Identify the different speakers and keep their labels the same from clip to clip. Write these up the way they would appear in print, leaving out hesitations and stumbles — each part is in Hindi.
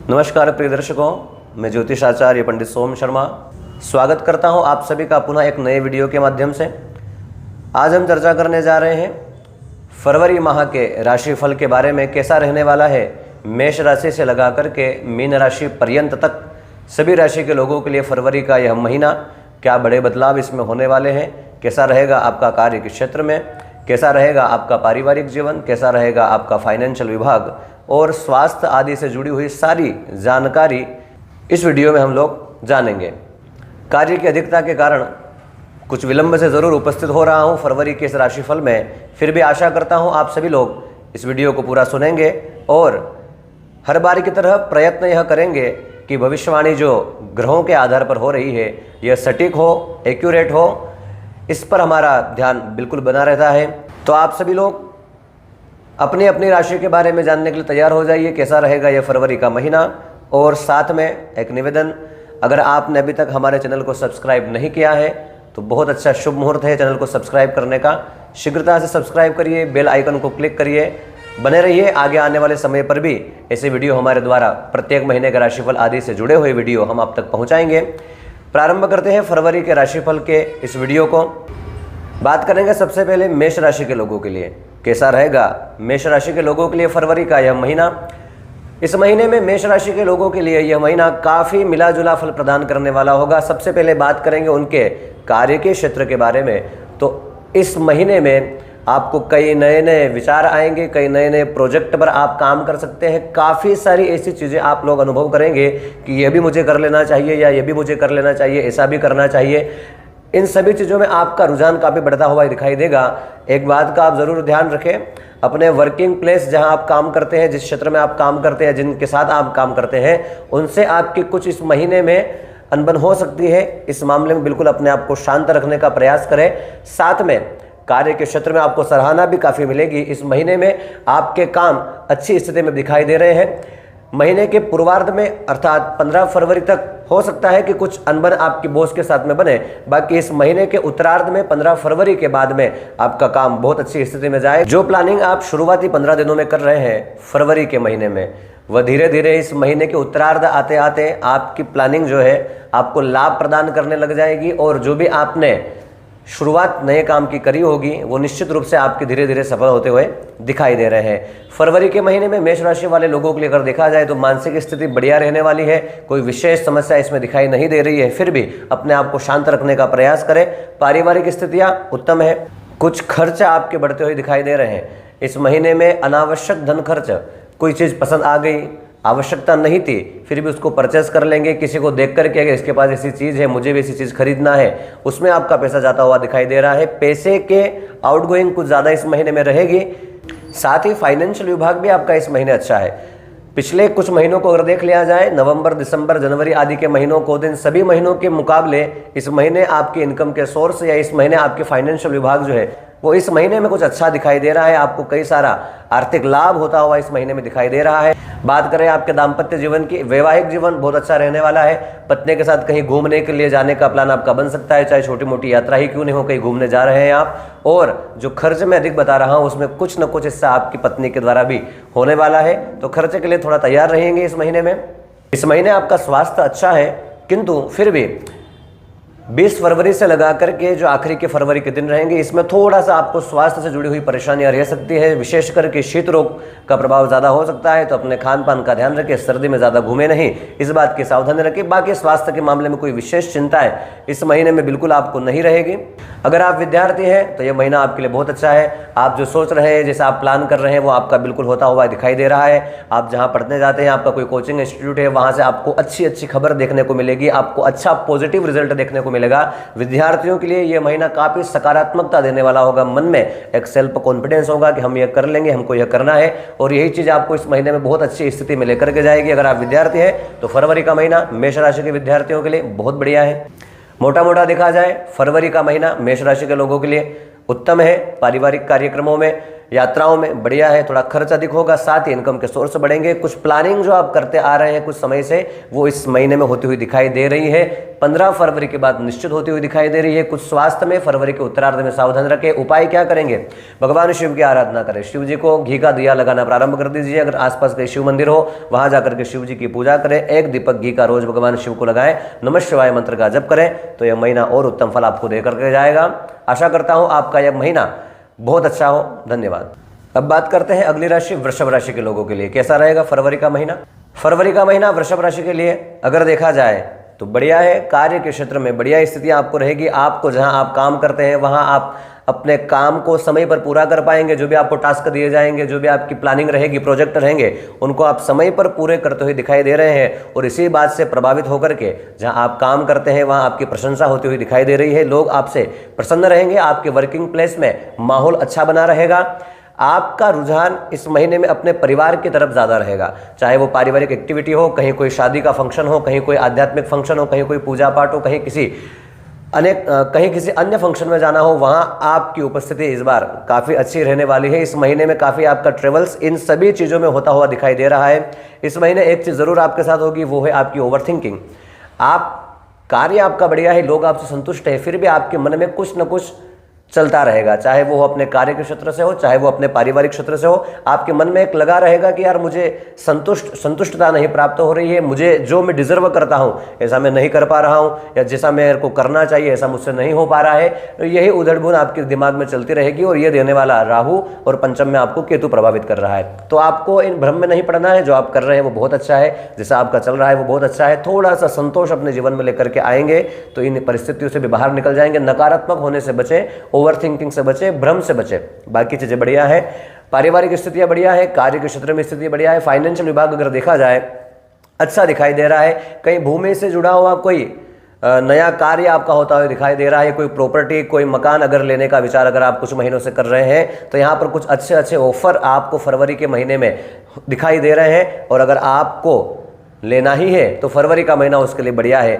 Speaker 1: नमस्कार प्रिय दर्शकों, मैं ज्योतिष आचार्य पंडित सोम शर्मा स्वागत करता हूं आप सभी का पुनः एक नए वीडियो के माध्यम से। आज हम चर्चा करने जा रहे हैं फरवरी माह के राशिफल के बारे में। कैसा रहने वाला है मेष राशि से लगा करके मीन राशि पर्यंत तक सभी राशि के लोगों के लिए फरवरी का यह महीना, क्या बड़े बदलाव इसमें होने वाले हैं, कैसा रहेगा आपका कार्य के क्षेत्र में, कैसा रहेगा आपका पारिवारिक जीवन, कैसा रहेगा आपका फाइनेंशियल विभाग और स्वास्थ्य आदि से जुड़ी हुई सारी जानकारी इस वीडियो में हम लोग जानेंगे। कार्य की अधिकता के कारण कुछ विलंब से ज़रूर उपस्थित हो रहा हूं फरवरी के इस राशिफल में, फिर भी आशा करता हूं आप सभी लोग इस वीडियो को पूरा सुनेंगे और हर बार की तरह प्रयत्न यह करेंगे कि भविष्यवाणी जो ग्रहों के आधार पर हो रही है यह सटीक हो, एक्यूरेट हो, इस पर हमारा ध्यान बिल्कुल बना रहता है। तो आप सभी लोग अपनी अपनी राशि के बारे में जानने के लिए तैयार हो जाइए, कैसा रहेगा यह फरवरी का महीना। और साथ में एक निवेदन, अगर आपने अभी तक हमारे चैनल को सब्सक्राइब नहीं किया है तो बहुत अच्छा शुभ मुहूर्त है चैनल को सब्सक्राइब करने का। शीघ्रता से सब्सक्राइब करिए, बेल आइकन को क्लिक करिए, बने रहिए। आगे आने वाले समय पर भी ऐसे वीडियो हमारे द्वारा प्रत्येक महीने के राशिफल आदि से जुड़े हुए वीडियो हम आप तक पहुँचाएंगे। प्रारंभ करते हैं फरवरी के राशिफल के इस वीडियो को। बात करेंगे सबसे पहले मेष राशि के लोगों के लिए कैसा रहेगा मेष राशि के लोगों के लिए फरवरी का यह महीना। इस महीने में मेष राशि के लोगों के लिए यह महीना काफ़ी मिला जुला फल प्रदान करने वाला होगा। सबसे पहले बात करेंगे उनके कार्य के क्षेत्र के बारे में। तो इस महीने में आपको कई नए नए विचार आएंगे, कई नए नए प्रोजेक्ट पर आप काम कर सकते हैं। काफ़ी सारी ऐसी चीज़ें आप लोग अनुभव करेंगे कि यह भी मुझे कर लेना चाहिए या यह भी मुझे कर लेना चाहिए, ऐसा भी करना चाहिए। इन सभी चीज़ों में आपका रुझान काफ़ी बढ़ता हुआ दिखाई देगा। एक बात का आप ज़रूर ध्यान रखें, अपने वर्किंग प्लेस जहां आप काम करते हैं, जिस क्षेत्र में आप काम करते हैं, जिनके साथ आप काम करते हैं, उनसे आपकी कुछ इस महीने में अनबन हो सकती है। इस मामले में बिल्कुल अपने आप को शांत रखने का प्रयास करें। साथ में कार्य के क्षेत्र में आपको सराहना भी काफ़ी मिलेगी। इस महीने में आपके काम अच्छी स्थिति में दिखाई दे रहे हैं। महीने के पूर्वार्ध में अर्थात 15 फरवरी तक हो सकता है कि कुछ अनबन आपकी बॉस के साथ में बने। बाकी इस महीने के उत्तरार्ध में 15 फरवरी के बाद में आपका काम बहुत अच्छी स्थिति में जाए। जो प्लानिंग आप शुरुआती 15 दिनों में कर रहे हैं फरवरी के महीने में, वह धीरे धीरे इस महीने के उत्तरार्ध आते आते आपकी प्लानिंग जो है आपको लाभ प्रदान करने लग जाएगी। और जो भी आपने शुरुआत नए काम की करी होगी वो निश्चित रूप से आपके धीरे धीरे सफल होते हुए दिखाई दे रहे हैं। फरवरी के महीने में मेष राशि वाले लोगों के लिए अगर देखा जाए तो मानसिक स्थिति बढ़िया रहने वाली है। कोई विशेष समस्या इसमें दिखाई नहीं दे रही है, फिर भी अपने आप को शांत रखने का प्रयास करें। पारिवारिक स्थितियाँ उत्तम है। कुछ खर्च आपके बढ़ते हुए दिखाई दे रहे हैं इस महीने में। अनावश्यक धन खर्च, कोई चीज़ पसंद आ गई, आवश्यकता नहीं थी, फिर भी उसको परचेस कर लेंगे। किसी को देख करके अगर इसके पास ऐसी चीज़ है, मुझे भी ऐसी चीज़ खरीदना है, उसमें आपका पैसा जाता हुआ दिखाई दे रहा है। पैसे के आउटगोइंग कुछ ज़्यादा इस महीने में रहेगी। साथ ही फाइनेंशियल विभाग भी आपका इस महीने अच्छा है। पिछले कुछ महीनों को अगर देख लिया जाए, नवंबर, दिसंबर, जनवरी आदि के महीनों को, दिन सभी महीनों के मुकाबले इस महीने आपके इनकम के सोर्स या इस महीने आपके फाइनेंशियल विभाग जो है वो इस महीने में कुछ अच्छा दिखाई दे रहा है। आपको कई सारा आर्थिक लाभ होता हुआ इस महीने में दिखाई दे रहा है। बात करें आपके दाम्पत्य जीवन की, वैवाहिक जीवन बहुत अच्छा रहने वाला है। पत्नी के साथ कहीं घूमने के लिए जाने का प्लान आपका बन सकता है, चाहे छोटी मोटी यात्रा ही क्यों नहीं हो, कहीं घूमने जा रहे हैं आप। और जो खर्च मैं अधिक बता रहा हूँ उसमें कुछ न कुछ हिस्सा आपकी पत्नी के द्वारा भी होने वाला है, तो खर्च के लिए थोड़ा तैयार रहेंगे इस महीने में। इस महीने आपका स्वास्थ्य अच्छा है, किंतु फिर भी 20 फरवरी से लगा करके जो आखिरी के फरवरी के दिन रहेंगे, इसमें थोड़ा सा आपको स्वास्थ्य से जुड़ी हुई परेशानियां रह सकती है। विशेष करके शीत रोग का प्रभाव ज़्यादा हो सकता है, तो अपने खान पान का ध्यान रखें, सर्दी में ज़्यादा घूमे नहीं, इस बात की सावधानी रखें। बाकी स्वास्थ्य के मामले में कोई विशेष चिंताएं इस महीने में बिल्कुल आपको नहीं रहेगी। अगर आप विद्यार्थी हैं तो यह महीना आपके लिए बहुत अच्छा है। आप जो सोच रहे हैं, जैसे आप प्लान कर रहे हैं, वो आपका बिल्कुल होता हुआ दिखाई दे रहा है। आप जहाँ पढ़ने जाते हैं, आपका कोई कोचिंग इंस्टीट्यूट है, वहाँ से आपको अच्छी अच्छी खबर देखने को मिलेगी, आपको अच्छा पॉजिटिव रिजल्ट देखने को मिलेगा। विद्यार्थियों के लिए यह महीना काफ़ी सकारात्मकता देने वाला होगा। मन में एक सेल्फ कॉन्फिडेंस होगा कि हम यह कर लेंगे, हमको यह करना है, और यही चीज़ आपको इस महीने में बहुत अच्छी स्थिति में लेकर के जाएगी। अगर आप विद्यार्थी हैं तो फरवरी का महीना मेष राशि के विद्यार्थियों के लिए बहुत बढ़िया है। मोटा मोटा देखा जाए फरवरी का महीना मेष राशि के लोगों के लिए उत्तम है। पारिवारिक कार्यक्रमों में यात्राओं में बढ़िया है, थोड़ा खर्च अधिक होगा, साथ ही इनकम के सोर्स बढ़ेंगे। कुछ प्लानिंग जो आप करते आ रहे हैं कुछ समय से वो इस महीने में होती हुई दिखाई दे रही है। 15 फरवरी के बाद निश्चित होती हुई दिखाई दे रही है। कुछ स्वास्थ्य में फरवरी के उत्तरार्ध में सावधान रखें। उपाय क्या करेंगे? भगवान शिव की आराधना करें, शिव जी को घी का दिया लगाना प्रारंभ कर दीजिए। अगर आसपास कहीं शिव मंदिर हो वहां जाकर के शिव जी की पूजा करें। 1 दीपक घी का रोज भगवान शिव को लगाएं, नमः शिवाय मंत्र का जप करें तो यह महीना और उत्तम फल आपको देकर के जाएगा। आशा करता हूं आपका यह महीना बहुत अच्छा हो। धन्यवाद। अब बात करते हैं अगली राशि वृषभ राशि के लोगों के लिए कैसा रहेगा फरवरी का महीना। फरवरी का महीना वृषभ राशि के लिए अगर देखा जाए तो बढ़िया है। कार्य के क्षेत्र में बढ़िया स्थितियां आपको रहेगी। आपको जहां आप काम करते हैं वहां आप अपने काम को समय पर पूरा कर पाएंगे। जो भी आपको टास्क दिए जाएंगे, जो भी आपकी प्लानिंग रहेगी, प्रोजेक्ट रहेंगे, उनको आप समय पर पूरे करते हुए दिखाई दे रहे हैं। और इसी बात से प्रभावित होकर के जहां आप काम करते हैं वहां आपकी प्रशंसा होती हुई दिखाई दे रही है। लोग आपसे प्रसन्न रहेंगे। आपके वर्किंग प्लेस में माहौल अच्छा बना रहेगा। आपका रुझान इस महीने में अपने परिवार की तरफ ज़्यादा रहेगा, चाहे वो पारिवारिक एक्टिविटी हो, कहीं कोई शादी का फंक्शन हो, कहीं कोई आध्यात्मिक फंक्शन हो, कहीं कोई पूजा पाठ हो, कहीं किसी अन्य फंक्शन में जाना हो, वहां आपकी उपस्थिति इस बार काफ़ी अच्छी रहने वाली है। इस महीने में काफ़ी आपका ट्रेवल्स इन सभी चीज़ों में होता हुआ दिखाई दे रहा है। इस महीने एक चीज़ ज़रूर आपके साथ होगी, वो है आपकी ओवर थिंकिंग। कार्य आपका बढ़िया है, लोग आपसे संतुष्ट है, फिर भी आपके मन में कुछ न कुछ चलता रहेगा, चाहे वो अपने कार्य के क्षेत्र से हो, चाहे वो अपने पारिवारिक क्षेत्र से हो। आपके मन में एक लगा रहेगा कि यार मुझे संतुष्टता नहीं प्राप्त हो रही है, मुझे जो मैं डिजर्व करता हूँ ऐसा मैं नहीं कर पा रहा हूँ, या जैसा मेरे को करना चाहिए ऐसा मुझसे नहीं हो पा रहा है। तो यही उधड़-बुन आपके दिमाग में चलती रहेगी और ये देने वाला राहु और पंचम में आपको केतु प्रभावित कर रहा है। तो आपको इन भ्रम में नहीं पड़ना है। जो आप कर रहे हैं वो बहुत अच्छा है, जैसा आपका चल रहा है वो बहुत अच्छा है। थोड़ा सा संतोष अपने जीवन में लेकर के आएंगे तो इन परिस्थितियों से भी बाहर निकल जाएंगे। नकारात्मक होने से बचे, ओवर थिंकिंग से बचे, भ्रम से बचे। बाकी चीजें बढ़िया है। पारिवारिक स्थितियां बढ़िया है, कार्य के क्षेत्र में स्थिति बढ़िया है। फाइनेंशियल विभाग अगर देखा जाए अच्छा दिखाई दे रहा है। कहीं भूमि से जुड़ा हुआ कोई नया कार्य आपका होता हुआ दिखाई दे रहा है। कोई प्रॉपर्टी, कोई मकान अगर लेने का विचार अगर आप कुछ महीनों से कर रहे हैं तो यहाँ पर कुछ अच्छे अच्छे ऑफर आपको फरवरी के महीने में दिखाई दे रहे हैं। और अगर आपको लेना ही है तो फरवरी का महीना उसके लिए बढ़िया है।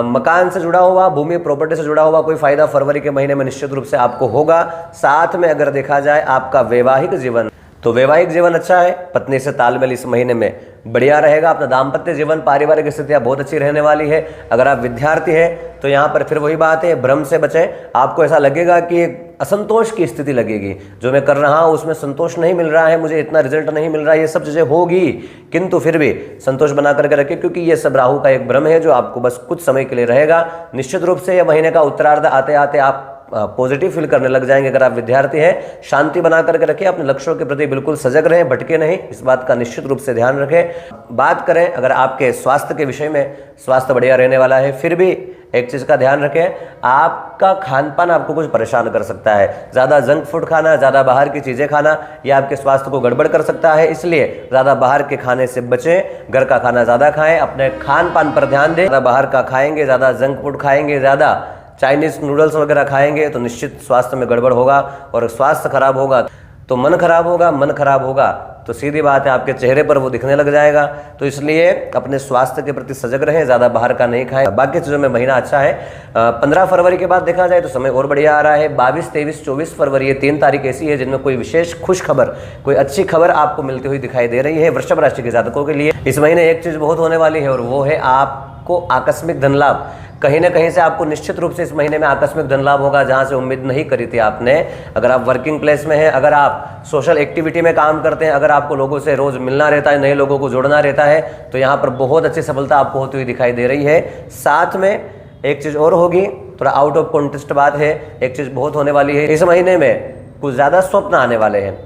Speaker 1: मकान से जुड़ा हुआ, भूमि प्रॉपर्टी से जुड़ा हुआ कोई फायदा फरवरी के महीने में निश्चित रूप से आपको होगा। साथ में अगर देखा जाए आपका वैवाहिक जीवन, तो वैवाहिक जीवन अच्छा है। पत्नी से तालमेल इस महीने में बढ़िया रहेगा। अपना दाम्पत्य जीवन, पारिवारिक स्थितियां बहुत अच्छी रहने वाली है। अगर आप विद्यार्थी हैं तो यहाँ पर फिर वही बात है, भ्रम से बचें। आपको ऐसा लगेगा कि असंतोष की स्थिति लगेगी, जो मैं कर रहा हूँ उसमें संतोष नहीं मिल रहा है, मुझे इतना रिजल्ट नहीं मिल रहा है, ये सब चीज़ें होगी, किंतु फिर भी संतोष बना करके रखें, क्योंकि ये सब राहु का एक भ्रम है जो आपको बस कुछ समय के लिए रहेगा। निश्चित रूप से यह महीने का उत्तरार्ध आते आते आप पॉजिटिव फील करने लग जाएंगे। अगर आप विद्यार्थी हैं, शांति बना करके रखें, अपने लक्ष्यों के प्रति बिल्कुल सजग रहें, भटके नहीं, इस बात का निश्चित रूप से ध्यान रखें। बात करें अगर आपके स्वास्थ्य के विषय में, स्वास्थ्य बढ़िया रहने वाला है। फिर भी एक चीज़ का ध्यान रखें, आपका खान पान आपको कुछ परेशान कर सकता है। ज़्यादा जंक फूड खाना, ज़्यादा बाहर की चीज़ें खाना, यह आपके स्वास्थ्य को गड़बड़ कर सकता है। इसलिए ज़्यादा बाहर के खाने से बचें, घर का खाना ज़्यादा खाएं, अपने खान पान पर ध्यान दें। ज़्यादा बाहर का खाएंगे, ज़्यादा जंक फूड खाएंगे, ज़्यादा चाइनीज नूडल्स वगैरह खाएंगे तो निश्चित स्वास्थ्य में गड़बड़ होगा। और स्वास्थ्य खराब होगा तो मन खराब होगा, मन खराब होगा तो सीधी बात है आपके चेहरे पर वो दिखने लग जाएगा। तो इसलिए अपने स्वास्थ्य के प्रति सजग रहें, ज़्यादा बाहर का नहीं खाएं। बाकी चीज़ों में महीना अच्छा है। 15 फरवरी के बाद देखा जाए तो समय और बढ़िया आ रहा है। 22, 23, 24 फरवरी, ये 3 तारीख ऐसी है जिनमें कोई विशेष खुश खबर, कोई अच्छी खबर आपको मिलती हुई दिखाई दे रही है। वृषभ राशि के जातकों के लिए इस महीने एक चीज़ बहुत होने वाली है और वो है आपको आकस्मिक धन लाभ। कहीं ना कहीं से आपको निश्चित रूप से इस महीने में आकस्मिक धन लाभ होगा, जहां से उम्मीद नहीं करी थी आपने। अगर आप वर्किंग प्लेस में हैं, अगर आप सोशल एक्टिविटी में काम करते हैं, अगर आपको लोगों से रोज मिलना रहता है, नए लोगों को जोड़ना रहता है, तो यहाँ पर बहुत अच्छी सफलता आपको होती हुई दिखाई दे रही है। साथ में एक चीज़ और होगी, थोड़ा आउट ऑफ कॉन्टेक्स्ट बात है, एक चीज़ बहुत होने वाली है। इस महीने में कुछ ज़्यादा स्वप्न आने वाले हैं,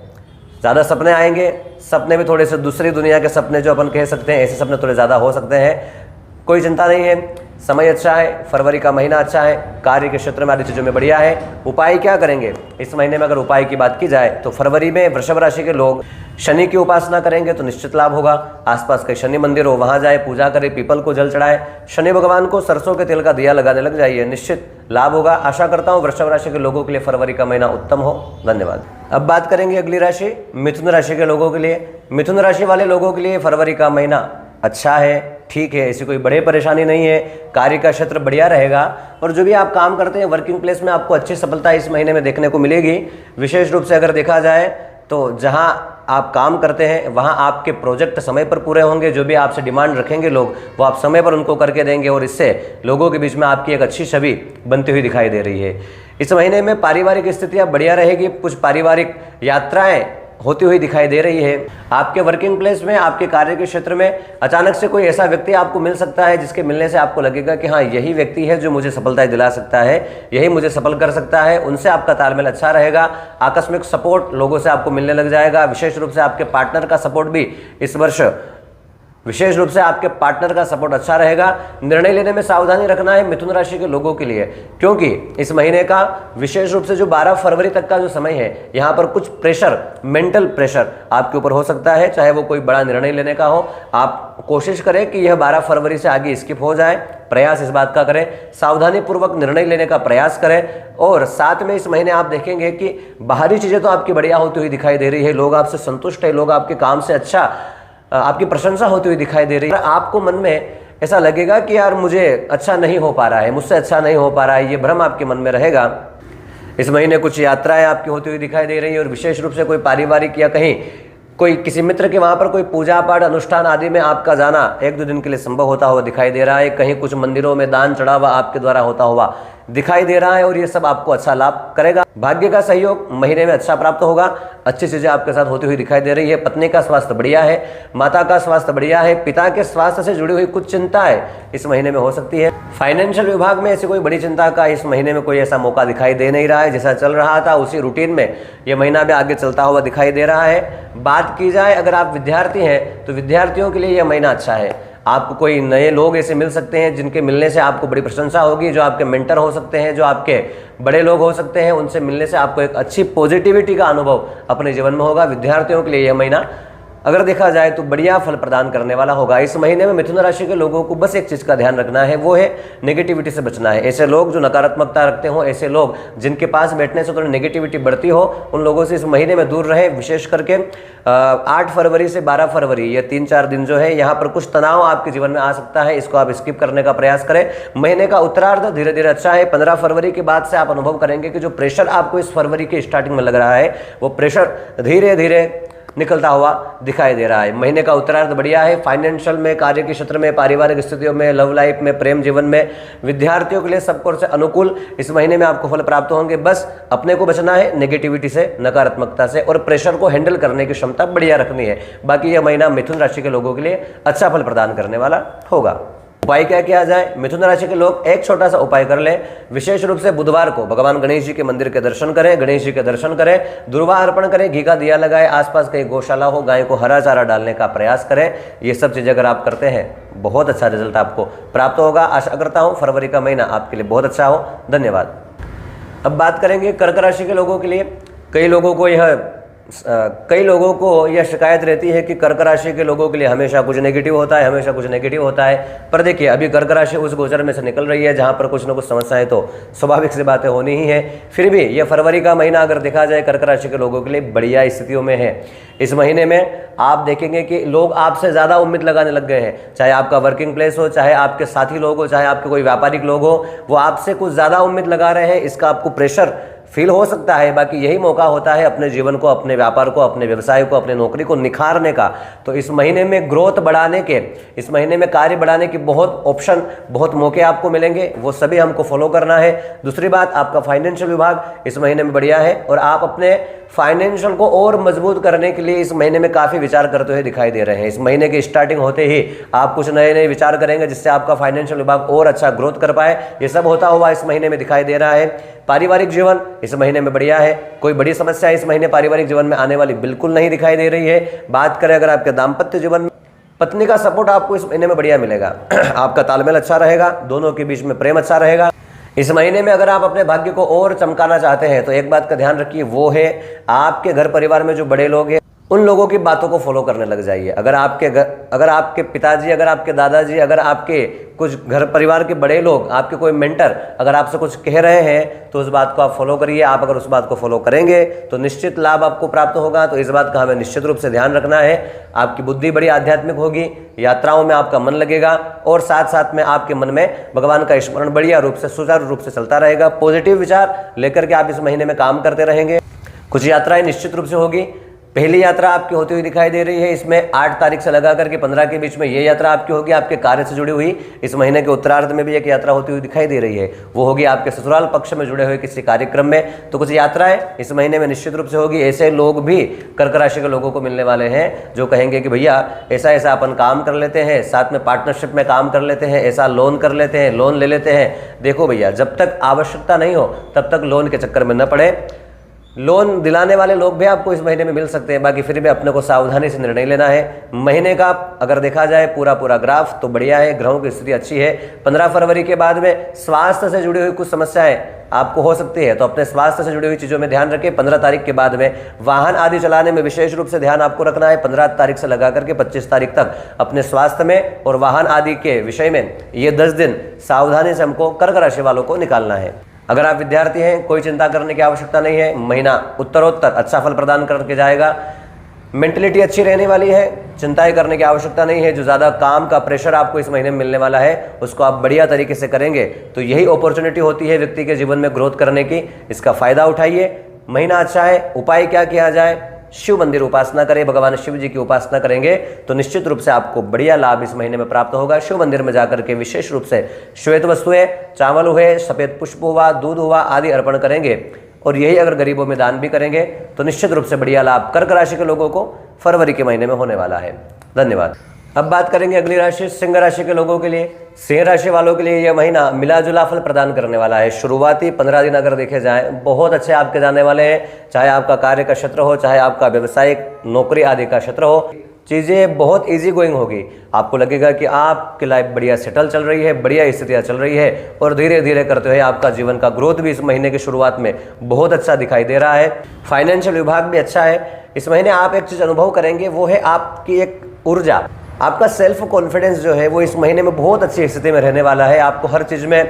Speaker 1: ज़्यादा सपने आएंगे। सपने भी थोड़े से दूसरी दुनिया के सपने जो अपन कह सकते हैं, ऐसे सपने थोड़े ज़्यादा हो सकते हैं। कोई चिंता नहीं है, समय अच्छा है, फरवरी का महीना अच्छा है, कार्य के क्षेत्र में आदि चीज़ों में बढ़िया है। उपाय क्या करेंगे इस महीने में? अगर उपाय की बात की जाए तो फरवरी में वृषभ राशि के लोग शनि की उपासना करेंगे तो निश्चित लाभ होगा। आसपास कहीं शनि मंदिर हो वहां जाए, पूजा करें, पीपल को जल चढ़ाए, शनि भगवान को सरसों के तेल का दिया लगाने लग जाइए, निश्चित लाभ होगा। आशा करता हूँ वृषभ राशि के लोगों के लिए फरवरी का महीना उत्तम हो। धन्यवाद। अब बात करेंगे अगली राशि मिथुन राशि के लोगों के लिए। मिथुन राशि वाले लोगों के लिए फरवरी का महीना अच्छा है, ठीक है, ऐसी कोई बड़ी परेशानी नहीं है। कार्य का क्षेत्र बढ़िया रहेगा और जो भी आप काम करते हैं वर्किंग प्लेस में आपको अच्छी सफलता इस महीने में देखने को मिलेगी। विशेष रूप से अगर देखा जाए तो जहां आप काम करते हैं वहां आपके प्रोजेक्ट समय पर पूरे होंगे। जो भी आपसे डिमांड रखेंगे लोग, वो आप समय पर उनको करके देंगे और इससे लोगों के बीच में आपकी एक अच्छी छवि बनती हुई दिखाई दे रही है। इस महीने में पारिवारिक स्थितियां बढ़िया रहेगी। कुछ पारिवारिक यात्राएं होती हुई दिखाई दे रही है। आपके वर्किंग प्लेस में, आपके कार्य के क्षेत्र में अचानक से कोई ऐसा व्यक्ति आपको मिल सकता है जिसके मिलने से आपको लगेगा कि हाँ, यही व्यक्ति है जो मुझे सफलताएं दिला सकता है, यही मुझे सफल कर सकता है। उनसे आपका तालमेल अच्छा रहेगा। आकस्मिक सपोर्ट लोगों से आपको मिलने लग जाएगा। विशेष रूप से आपके पार्टनर का सपोर्ट भी इस वर्ष विशेष रूप से आपके पार्टनर का सपोर्ट अच्छा रहेगा। निर्णय लेने में सावधानी रखना है मिथुन राशि के लोगों के लिए, क्योंकि इस महीने का विशेष रूप से जो 12 फरवरी तक का जो समय है, यहाँ पर कुछ प्रेशर, मेंटल प्रेशर आपके ऊपर हो सकता है। चाहे वो कोई बड़ा निर्णय लेने का हो, आप कोशिश करें कि यह 12 फरवरी से आगे स्किप हो जाए। प्रयास इस बात का करें, सावधानी पूर्वक निर्णय लेने का प्रयास करें। और साथ में इस महीने आप देखेंगे कि बाहरी चीजें तो आपकी बढ़िया होती हुई दिखाई दे रही है। लोग आपसे संतुष्ट है, लोग आपके काम से अच्छा, आपकी प्रशंसा होती हुई दिखाई दे रही है। आपको मन में ऐसा लगेगा कि यार मुझे अच्छा नहीं हो पा रहा है, मुझसे अच्छा नहीं हो पा रहा है, ये भ्रम आपके मन में रहेगा। इस महीने कुछ यात्राएं आपकी होती हुई दिखाई दे रही है और विशेष रूप से कोई पारिवारिक या कहीं कोई किसी मित्र के वहां पर कोई पूजा पाठ अनुष्ठान आदि में आपका जाना 1-2 दिन के लिए संभव होता हुआ दिखाई दे रहा है। कहीं कुछ मंदिरों में दान चढ़ावा आपके द्वारा होता हुआ दिखाई दे रहा है और ये सब आपको अच्छा लाभ करेगा। भाग्य का सहयोग महीने में अच्छा प्राप्त होगा। अच्छी चीजें आपके साथ होती हुई दिखाई दे रही है। पत्नी का स्वास्थ्य बढ़िया है, माता का स्वास्थ्य बढ़िया है, पिता के स्वास्थ्य से जुड़ी हुई कुछ चिंताएं इस महीने में हो सकती है। फाइनेंशियल विभाग में ऐसी कोई बड़ी चिंता का इस महीने में कोई ऐसा मौका दिखाई दे नहीं रहा है। जैसा चल रहा था उसी रूटीन में यह महीना भी आगे चलता हुआ दिखाई दे रहा है। बात की जाए अगर आप विद्यार्थी हैं तो विद्यार्थियों के लिए यह महीना अच्छा है। आपको कोई नए लोग ऐसे मिल सकते हैं जिनके मिलने से आपको बड़ी प्रशंसा होगी, जो आपके मेंटर हो सकते हैं, जो आपके बड़े लोग हो सकते हैं। उनसे मिलने से आपको एक अच्छी पॉजिटिविटी का अनुभव अपने जीवन में होगा। विद्यार्थियों के लिए यह महीना अगर देखा जाए तो बढ़िया फल प्रदान करने वाला होगा। इस महीने में मिथुन राशि के लोगों को बस एक चीज का ध्यान रखना है, वो है नेगेटिविटी से बचना है। ऐसे लोग जो नकारात्मकता रखते हो, ऐसे लोग जिनके पास बैठने से थोड़ी नेगेटिविटी बढ़ती हो, उन लोगों से इस महीने में दूर रहे। विशेष करके 8 फरवरी से 12 फरवरी ये 3-4 दिन जो है, यहाँ पर कुछ तनाव आपके जीवन में आ सकता है। इसको आप स्किप करने का प्रयास करें। महीने का उत्तरार्ध धीरे धीरे अच्छा है। 15 फरवरी के बाद से आप अनुभव करेंगे कि जो प्रेशर आपको इस फरवरी के स्टार्टिंग में लग रहा है, वो प्रेशर धीरे धीरे निकलता हुआ दिखाई दे रहा है। महीने का उत्तरार्ध बढ़िया है। फाइनेंशियल में, कार्य के क्षेत्र में, पारिवारिक स्थितियों में, लव लाइफ में, प्रेम जीवन में, विद्यार्थियों के लिए सबको से अनुकूल इस महीने में आपको फल प्राप्त होंगे। बस अपने को बचना है नेगेटिविटी से, नकारात्मकता से, और प्रेशर को हैंडल करने की क्षमता बढ़िया रखनी है। बाकी यह महीना मिथुन राशि के लोगों के लिए अच्छा फल प्रदान करने वाला होगा। उपाय क्या किया जाए? मिथुन राशि के लोग एक छोटा सा उपाय कर लें। विशेष रूप से बुधवार को भगवान गणेश जी के मंदिर के दर्शन करें, गणेश जी के दर्शन करें, दुर्वा अर्पण करें, घी का दिया लगाएं, आसपास कहीं गौशाला हो, गाय को हरा चारा डालने का प्रयास करें। ये सब चीजें अगर आप करते हैं, बहुत अच्छा रिजल्ट आपको प्राप्त होगा। आशा करता हूं फरवरी का महीना आपके लिए बहुत अच्छा हो। धन्यवाद। अब बात करेंगे कर्क राशि के लोगों के लिए। कई लोगों को यह शिकायत रहती है कि कर्क राशि के लोगों के लिए हमेशा कुछ नेगेटिव होता है, हमेशा कुछ नेगेटिव होता है। पर देखिए, अभी कर्क राशि उस गोचर में से निकल रही है जहां पर कुछ न कुछ समस्याएं तो स्वाभाविक सी बातें होनी ही है। फिर भी यह फरवरी का महीना अगर देखा जाए कर्क राशि के लोगों के लिए बढ़िया स्थितियों में है। इस महीने में आप देखेंगे कि लोग आपसे ज़्यादा उम्मीद लगाने लग गए हैं। चाहे आपका वर्किंग प्लेस हो, चाहे आपके साथी लोग हो, चाहे आपके कोई व्यापारिक लोग हो, वो आपसे कुछ ज़्यादा उम्मीद लगा रहे हैं। इसका आपको प्रेशर फील हो सकता है। बाकी यही मौका होता है अपने जीवन को, अपने व्यापार को, अपने व्यवसाय को, अपने नौकरी को निखारने का। तो इस महीने में ग्रोथ बढ़ाने के, इस महीने में कार्य बढ़ाने की बहुत ऑप्शन, बहुत मौके आपको मिलेंगे। वो सभी हमको फॉलो करना है। दूसरी बात, आपका फाइनेंशियल विभाग इस महीने में बढ़िया है और आप अपने फाइनेंशियल को और मजबूत करने के लिए इस महीने में काफ़ी विचार करते हुए दिखाई दे रहे हैं। इस महीने की स्टार्टिंग होते ही आप कुछ नए नए विचार करेंगे जिससे आपका फाइनेंशियल विभाग और अच्छा ग्रोथ कर पाए। ये सब होता हुआ इस महीने में दिखाई दे रहा है। पारिवारिक जीवन इस महीने में बढ़िया है। कोई बड़ी समस्या इस महीने पारिवारिक जीवन में आने वाली बिल्कुल नहीं दिखाई दे रही है। बात करें अगर आपके दाम्पत्य जीवन में, पत्नी का सपोर्ट आपको इस महीने में बढ़िया मिलेगा। आपका तालमेल अच्छा रहेगा, दोनों के बीच में प्रेम अच्छा रहेगा। इस महीने में अगर आप अपने भाग्य को और चमकाना चाहते हैं तो एक बात का ध्यान रखिए, वो है आपके घर परिवार में जो बड़े लोग हैं उन लोगों की बातों को फॉलो करने लग जाइए। अगर आपके पिताजी, अगर आपके दादाजी, अगर आपके कुछ घर परिवार के बड़े लोग, आपके कोई मेंटर अगर आपसे कुछ कह रहे हैं तो उस बात को आप फॉलो करिए। आप अगर उस बात को फॉलो करेंगे तो निश्चित लाभ आपको प्राप्त होगा। तो इस बात का हमें निश्चित रूप से ध्यान रखना है। आपकी बुद्धि बड़ी आध्यात्मिक होगी, यात्राओं में आपका मन लगेगा और साथ साथ में आपके मन में भगवान का स्मरण बढ़िया रूप से, सुचारू रूप से चलता रहेगा। पॉजिटिव विचार लेकर के आप इस महीने में काम करते रहेंगे। कुछ यात्राएं निश्चित रूप से होगी। पहली यात्रा आपकी होती हुई दिखाई दे रही है। इसमें 8 तारीख से लगा करके 15 के बीच में ये यात्रा आपकी होगी, आपके कार्य से जुड़ी हुई। इस महीने के उत्तरार्ध में भी एक यात्रा होती हुई दिखाई दे रही है, वो होगी आपके ससुराल पक्ष में जुड़े हुए किसी कार्यक्रम में। तो कुछ यात्राएं इस महीने में निश्चित रूप से होगी। ऐसे लोग भी कर्क राशि के लोगों को मिलने वाले हैं जो कहेंगे कि भैया ऐसा ऐसा अपन काम कर लेते हैं, साथ में पार्टनरशिप में काम कर लेते हैं, ऐसा लोन कर लेते हैं, लोन ले लेते हैं। देखो भैया, जब तक आवश्यकता नहीं हो तब तक लोन के चक्कर में न पड़े। लोन दिलाने वाले लोग भी आपको इस महीने में मिल सकते हैं, बाकी फिर भी अपने को सावधानी से निर्णय लेना है। महीने का अगर देखा जाए पूरा ग्राफ तो बढ़िया है, ग्रहों की स्थिति अच्छी है। 15 फरवरी के बाद में स्वास्थ्य से जुड़ी हुई कुछ समस्याएं आपको हो सकती है, तो अपने स्वास्थ्य से जुड़ी हुई चीज़ों में ध्यान रखें। 15 तारीख के बाद में वाहन आदि चलाने में विशेष रूप से ध्यान आपको रखना है। 15 तारीख से लगा करके 25 तारीख तक अपने स्वास्थ्य में और वाहन आदि के विषय में ये 10 दिन सावधानी से हमको कर्क राशि वालों को निकालना है। अगर आप विद्यार्थी हैं, कोई चिंता करने की आवश्यकता नहीं है। महीना उत्तरोत्तर अच्छा फल प्रदान करके जाएगा। मेंटलिटी अच्छी रहने वाली है, चिंताएं करने की आवश्यकता नहीं है। जो ज़्यादा काम का प्रेशर आपको इस महीने में मिलने वाला है उसको आप बढ़िया तरीके से करेंगे तो यही अपॉर्चुनिटी होती है व्यक्ति के जीवन में ग्रोथ करने की। इसका फायदा उठाइए। महीना अच्छा है। उपाय क्या किया जाए? शिव मंदिर उपासना करें, भगवान शिव जी की उपासना करेंगे तो निश्चित रूप से आपको बढ़िया लाभ इस महीने में प्राप्त होगा। शिव मंदिर में जाकर के विशेष रूप से श्वेत वस्तुएं, चावल हुए, सफेद पुष्प हुआ, दूध हुआ आदि अर्पण करेंगे और यही अगर गरीबों में दान भी करेंगे तो निश्चित रूप से बढ़िया लाभ कर्क राशि के लोगों को फरवरी के महीने में होने वाला है। धन्यवाद। अब बात करेंगे अगली राशि सिंह राशि के लोगों के लिए। सिंह राशि वालों के लिए यह महीना मिला जुला फल प्रदान करने वाला है। शुरुआती 15 दिन अगर देखे जाए बहुत अच्छे आपके जाने वाले हैं, चाहे आपका कार्य का क्षेत्र हो, चाहे आपका व्यवसायिक नौकरी आदि का क्षेत्र हो। चीज़ें बहुत इजी गोइंग होगी। आपको लगेगा कि आपकी लाइफ बढ़िया सेटल चल रही है, बढ़िया स्थितियाँ चल रही है और धीरे धीरे करते हुए आपका जीवन का ग्रोथ भी इस महीने की शुरुआत में बहुत अच्छा दिखाई दे रहा है। फाइनेंशियल विभाग भी अच्छा है। इस महीने आप एक चीज़ अनुभव करेंगे, वो है आपकी एक ऊर्जा, आपका सेल्फ कॉन्फिडेंस जो है वो इस महीने में बहुत अच्छी स्थिति में रहने वाला है। आपको हर चीज़ में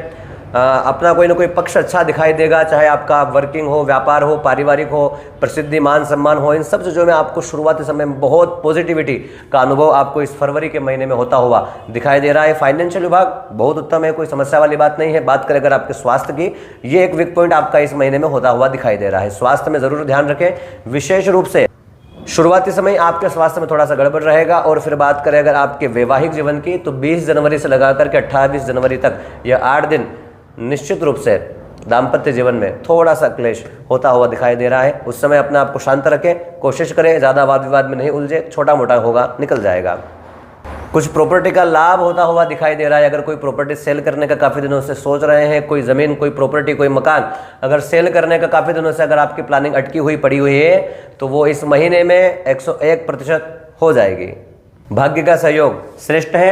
Speaker 1: अपना कोई ना कोई पक्ष अच्छा दिखाई देगा, चाहे आपका वर्किंग हो, व्यापार हो, पारिवारिक हो, प्रसिद्धि, मान सम्मान हो। इन सब चीज़ों में आपको शुरुआती समय में बहुत पॉजिटिविटी का अनुभव आपको इस फरवरी के महीने में होता हुआ दिखाई दे रहा है। फाइनेंशियल विभाग बहुत उत्तम है, कोई समस्या वाली बात नहीं है। बात करें अगर आपके स्वास्थ्य की, ये एक वीक पॉइंट आपका इस महीने में होता हुआ दिखाई दे रहा है। स्वास्थ्य में ज़रूर ध्यान रखें। विशेष रूप से शुरुआती समय आपके स्वास्थ्य में थोड़ा सा गड़बड़ रहेगा। और फिर बात करें अगर आपके वैवाहिक जीवन की, तो 20 जनवरी से लगाकर के 28 जनवरी तक यह 8 दिन निश्चित रूप से दाम्पत्य जीवन में थोड़ा सा क्लेश होता हुआ दिखाई दे रहा है। उस समय अपने आप को शांत रखें, कोशिश करें ज़्यादा वाद विवाद में नहीं उलझे, छोटा मोटा होगा निकल जाएगा। कुछ प्रॉपर्टी का लाभ होता हुआ दिखाई दे रहा है। अगर कोई प्रॉपर्टी सेल करने का काफ़ी दिनों से सोच रहे हैं, कोई ज़मीन, कोई प्रॉपर्टी, कोई मकान अगर सेल करने का काफ़ी दिनों से अगर आपकी प्लानिंग अटकी हुई पड़ी हुई है तो वो इस महीने में 101% हो जाएगी। भाग्य का सहयोग श्रेष्ठ है।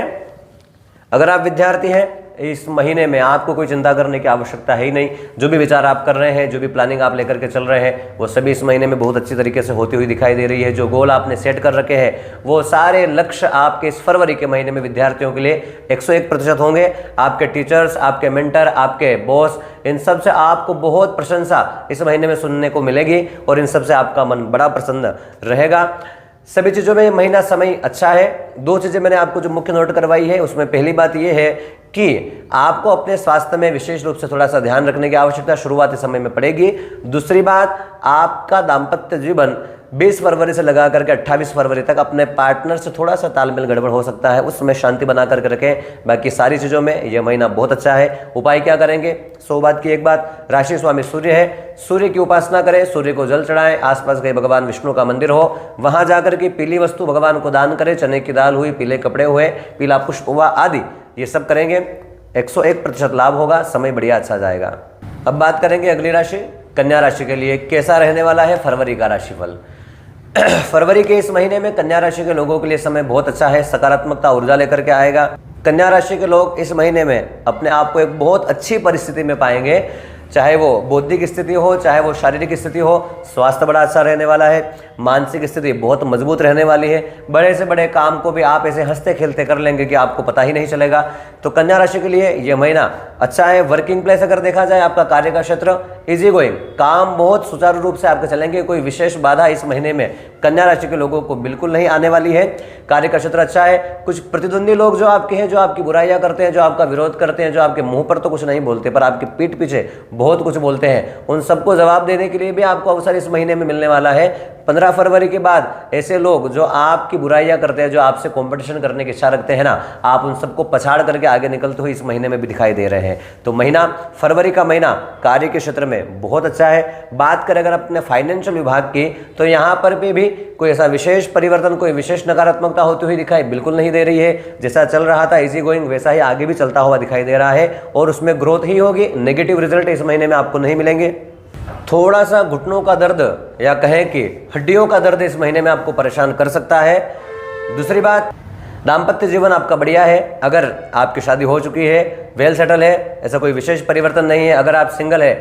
Speaker 1: अगर आप विद्यार्थी हैं, इस महीने में आपको कोई चिंता करने की आवश्यकता है ही नहीं। जो भी विचार आप कर रहे हैं, जो भी प्लानिंग आप लेकर के चल रहे हैं, वो सभी इस महीने में बहुत अच्छी तरीके से होती हुई दिखाई दे रही है। जो गोल आपने सेट कर रखे हैं वो सारे लक्ष्य आपके इस फरवरी के महीने में विद्यार्थियों के लिए 101% होंगे। आपके टीचर्स, आपके मेंटर, आपके बॉस, इन सब से आपको बहुत प्रशंसा इस महीने में सुनने को मिलेगी और इन सब से आपका मन बड़ा प्रसन्न रहेगा। सभी चीज़ों में महीना समय अच्छा है। 2 चीज़ें मैंने आपको जो मुख्य नोट करवाई है उसमें पहली बात यह है कि आपको अपने स्वास्थ्य में विशेष रूप से थोड़ा सा ध्यान रखने की आवश्यकता शुरुआती समय में पड़ेगी। दूसरी बात, आपका दाम्पत्य जीवन 20 फरवरी से लगा करके 28 फरवरी तक अपने पार्टनर से थोड़ा सा तालमेल गड़बड़ हो सकता है, उस समय शांति बना करके रखें। बाकी सारी चीज़ों में यह महीना बहुत अच्छा है। उपाय क्या करेंगे? 100 बात की एक बात, राशि स्वामी सूर्य है, सूर्य की उपासना करें, सूर्य को जल चढ़ाएं। आसपास कहीं भगवान विष्णु का मंदिर हो, वहां जाकर के पीली वस्तु भगवान को दान करें। चने की दाल हुई, पीले कपड़े हुए, पीला पुष्प हुआ आदि, ये सब करेंगे 101% लाभ होगा। समय बढ़िया अच्छा जाएगा। अब बात करेंगे अगली राशि कन्या राशि के लिए कैसा रहने वाला है फरवरी का राशिफल। फरवरी के इस महीने में कन्या राशि के लोगों के लिए समय बहुत अच्छा है, सकारात्मकता ऊर्जा लेकर के आएगा। कन्या राशि के लोग इस महीने में अपने आप को एक बहुत अच्छी परिस्थिति में पाएंगे, चाहे वो बौद्धिक स्थिति हो, चाहे वो शारीरिक स्थिति हो। स्वास्थ्य बड़ा अच्छा रहने वाला है, मानसिक स्थिति बहुत मजबूत रहने वाली है। बड़े से बड़े काम को भी आप ऐसे हंसते खेलते कर लेंगे कि आपको पता ही नहीं चलेगा। तो कन्या राशि के लिए यह महीना अच्छा है। वर्किंग प्लेस अगर देखा जाए, आपका कार्य का क्षेत्र इजी गोइंग, काम बहुत सुचारू रूप से आपके चलेंगे। कोई विशेष बाधा इस महीने में कन्या राशि के लोगों को बिल्कुल नहीं आने वाली है। कार्य का क्षेत्र अच्छा है। कुछ प्रतिद्वंदी लोग जो आपके हैं, जो आपकी बुराइयां करते हैं, जो आपका विरोध करते हैं, जो आपके मुंह पर तो कुछ नहीं बोलते पर आपकी पीठ पीछे बहुत कुछ बोलते हैं, उन सबको जवाब देने के लिए भी आपको अवसर इस महीने में मिलने वाला है। 15 फरवरी के बाद ऐसे लोग जो आपकी बुराइयां करते हैं, जो आपसे कंपटीशन करने की इच्छा रखते हैं ना, आप उन सबको पछाड़ करके आगे निकलते हुए इस महीने में भी दिखाई दे रहे हैं। तो महीना फरवरी का महीना कार्य के क्षेत्र में बहुत अच्छा है। बात करें अगर अपने फाइनेंशियल विभाग की, तो यहाँ पर भी कोई ऐसा विशेष परिवर्तन, कोई विशेष नकारात्मकता होती हुई दिखाई बिल्कुल नहीं दे रही है। जैसा चल रहा था इजी गोइंग वैसा ही आगे भी चलता हुआ दिखाई दे रहा है और उसमें ग्रोथ ही होगी। नेगेटिव रिजल्ट इस महीने में आपको नहीं मिलेंगे। थोड़ा सा घुटनों का दर्द या कहें कि हड्डियों का दर्द इस महीने में आपको परेशान कर सकता है। दूसरी बात, दाम्पत्य जीवन आपका बढ़िया है। अगर आपकी शादी हो चुकी है, वेल सेटल है, ऐसा कोई विशेष परिवर्तन नहीं है। अगर आप सिंगल है,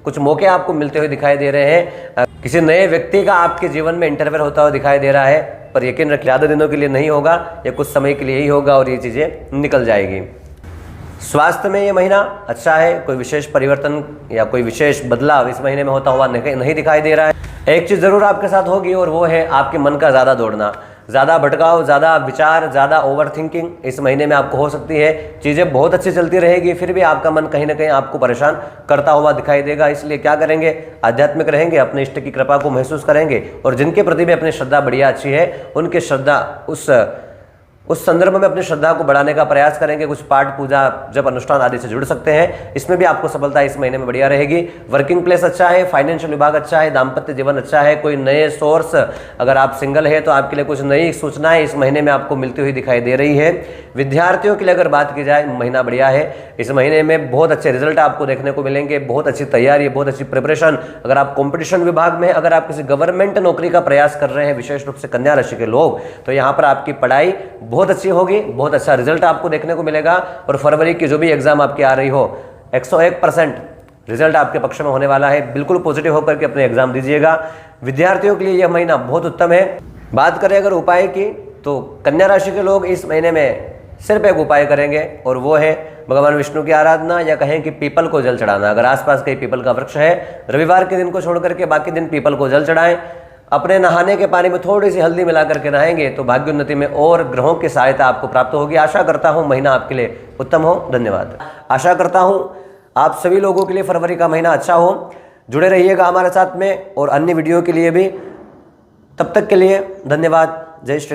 Speaker 1: कुछ मौके आपको मिलते हुए दिखाई दे रहे हैं। किसी नए व्यक्ति का आपके जीवन में इंटरफेयर होता हुआ दिखाई दे रहा है, पर यकीन रखिए ज़्यादा दिनों के लिए नहीं होगा, ये कुछ समय के लिए ही होगा और ये चीज़ें निकल जाएगी। स्वास्थ्य में ये महीना अच्छा है, कोई विशेष परिवर्तन या कोई विशेष बदलाव इस महीने में होता हुआ नहीं दिखाई दे रहा है। एक चीज़ ज़रूर आपके साथ होगी और वो है आपके मन का ज़्यादा दौड़ना, ज़्यादा भटकाव, ज़्यादा विचार, ज़्यादा ओवर थिंकिंग इस महीने में आपको हो सकती है। चीज़ें बहुत अच्छी चलती रहेगी, फिर भी आपका मन कहीं ना कहीं आपको परेशान करता हुआ दिखाई देगा। इसलिए क्या करेंगे, आध्यात्मिक रहेंगे, अपने इष्ट की कृपा को महसूस करेंगे और जिनके प्रति भी अपनी श्रद्धा बढ़िया अच्छी है, उनकी श्रद्धा उस संदर्भ में अपनी श्रद्धा को बढ़ाने का प्रयास करेंगे। कुछ पाठ, पूजा, जब अनुष्ठान आदि से जुड़ सकते हैं, इसमें भी आपको सफलता इस महीने में बढ़िया रहेगी। वर्किंग प्लेस अच्छा है, फाइनेंशियल विभाग अच्छा है, दाम्पत्य जीवन अच्छा है। कोई नए सोर्स, अगर आप सिंगल है तो आपके लिए कुछ नई सूचनाएं इस महीने में आपको मिलती हुई दिखाई दे रही है। विद्यार्थियों के लिए अगर बात की जाए, महीना बढ़िया है। इस महीने में बहुत अच्छे रिजल्ट आपको देखने को मिलेंगे, बहुत अच्छी तैयारी, बहुत अच्छी प्रिपरेशन। अगर आप कॉम्पिटिशन विभाग में, अगर आप किसी गवर्नमेंट नौकरी का प्रयास कर रहे हैं, विशेष रूप से कन्या राशि के लोग, तो यहाँ पर आपकी पढ़ाई बहुत अच्छी होगी, बहुत अच्छा रिजल्ट आपको देखने को मिलेगा। और फरवरी की जो भी एग्जाम आपकी आ रही हो, 101% रिजल्ट आपके पक्ष में होने वाला है। बिल्कुल पॉजिटिव होकर के अपने एग्जाम दीजिएगा। विद्यार्थियों के लिए यह महीना बहुत उत्तम है। बात करें अगर उपाय की, तो कन्या राशि के लोग इस महीने में सिर्फ एक उपाय करेंगे और वो है भगवान विष्णु की आराधना, या कहें कि पीपल को जल चढ़ाना। अगर आसपास कहीं पीपल का वृक्ष है, रविवार के दिन को छोड़ करके बाकी दिन पीपल को जल चढ़ाएं। अपने नहाने के पानी में थोड़ी सी हल्दी मिला करके नहाएंगे तो भाग्योन्नति में और ग्रहों की सहायता आपको प्राप्त होगी। आशा करता हूं महीना आपके लिए उत्तम हो। धन्यवाद। आशा करता हूं आप सभी लोगों के लिए फरवरी का महीना अच्छा हो। जुड़े रहिएगा हमारे साथ में और अन्य वीडियो के लिए भी। तब तक के लिए धन्यवाद। जय श्री